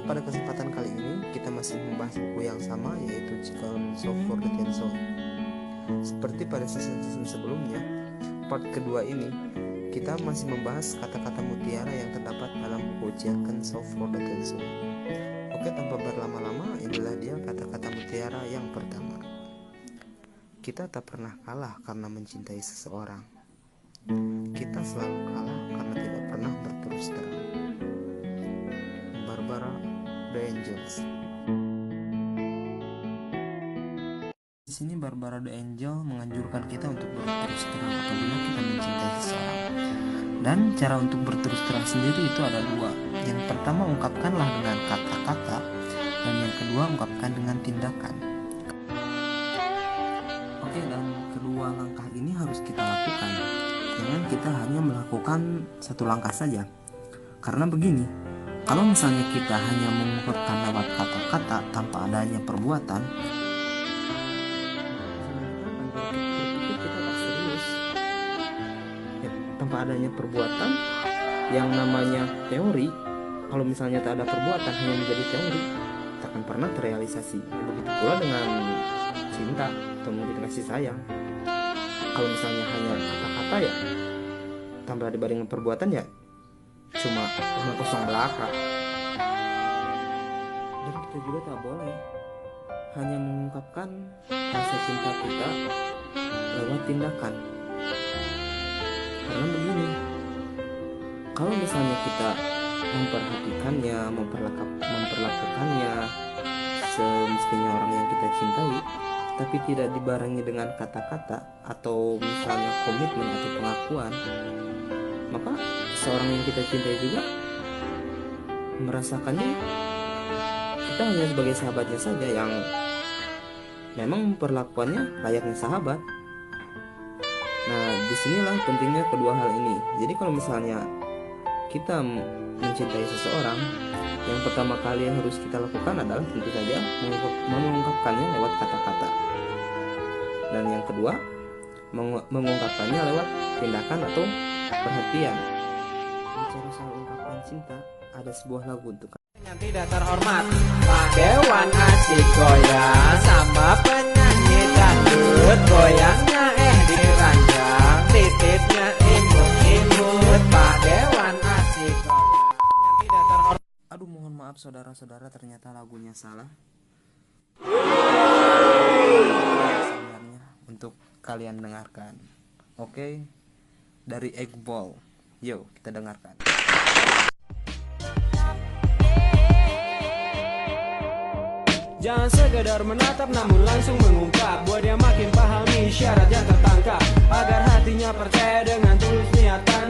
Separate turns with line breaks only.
pada kesempatan kali ini kita masih membahas buku yang sama, yaitu Chicken Soup for the Soul. Seperti pada season sebelumnya, part kedua ini kita masih membahas kata-kata mutiara yang terdapat dalam buku Chicken Soup for the Soul. Oke, tanpa berlama-lama, inilah dia kata-kata mutiara yang pertama. Kita tak pernah kalah karena mencintai seseorang. Kita selalu kalah karena tidak pernah berterus terang. Barbara the Angels. Di sini Barbara the Angel menganjurkan kita untuk berterus terang apabila kita mencintai seseorang. Dan cara untuk berterus terang sendiri itu ada dua. Yang pertama, ungkapkanlah dengan kata-kata, dan yang kedua, ungkapkan dengan tindakan. Oke, dan kedua langkah ini harus kita lakukan. Jangan kita hanya melakukan satu langkah saja. Karena begini, kalau misalnya kita hanya mengungkapkan lewat kata-kata tanpa adanya perbuatan, kita tak serius. Ya, tanpa adanya perbuatan, yang namanya teori, kalau misalnya tak ada perbuatan hanya menjadi teori, tak akan pernah terrealisasi. Begitu pula dengan cinta atau mungkin kasih sayang. Kalau misalnya hanya kata-kata ya tanpa dibandingkan perbuatan ya cuma omong kosong belaka. Dan kita juga tak boleh hanya mengungkapkan rasa cinta kita lewat tindakan. Karena begini, kalau misalnya kita memperhatikannya, memperlakukannya semestinya orang yang kita cintai, tapi tidak dibarengi dengan kata-kata atau misalnya komitmen atau pengakuan, maka seorang yang kita cintai juga merasakannya kita hanya sebagai sahabatnya saja yang memang perlakuannya layaknya sahabat. Nah, disinilah pentingnya kedua hal ini. Jadi kalau misalnya kita mencintai seseorang, yang pertama kali yang harus kita lakukan adalah tentu saja mengungkapkannya lewat kata-kata. Dan yang kedua, mengungkapkannya lewat tindakan atau perhatian. Bicara soal ungkapan cinta, ada sebuah lagu untuk
yang tidak terhormat, Pak Dewan asik goyang sama penyanyi dangdut, goyangnya diranjang, titipnya imut-imut, Pak Dewan asik goyang yang tidak terhormat.
Aduh, mohon maaf saudara-saudara, ternyata lagunya salah. Sebenarnya untuk kalian dengarkan. Oke, dari Eggball. Yuk kita dengarkan.
Jangan sekedar menatap namun langsung mengungkap, buat dia makin pahami syarat yang tertangkap, agar hatinya percaya dengan tulus niatan.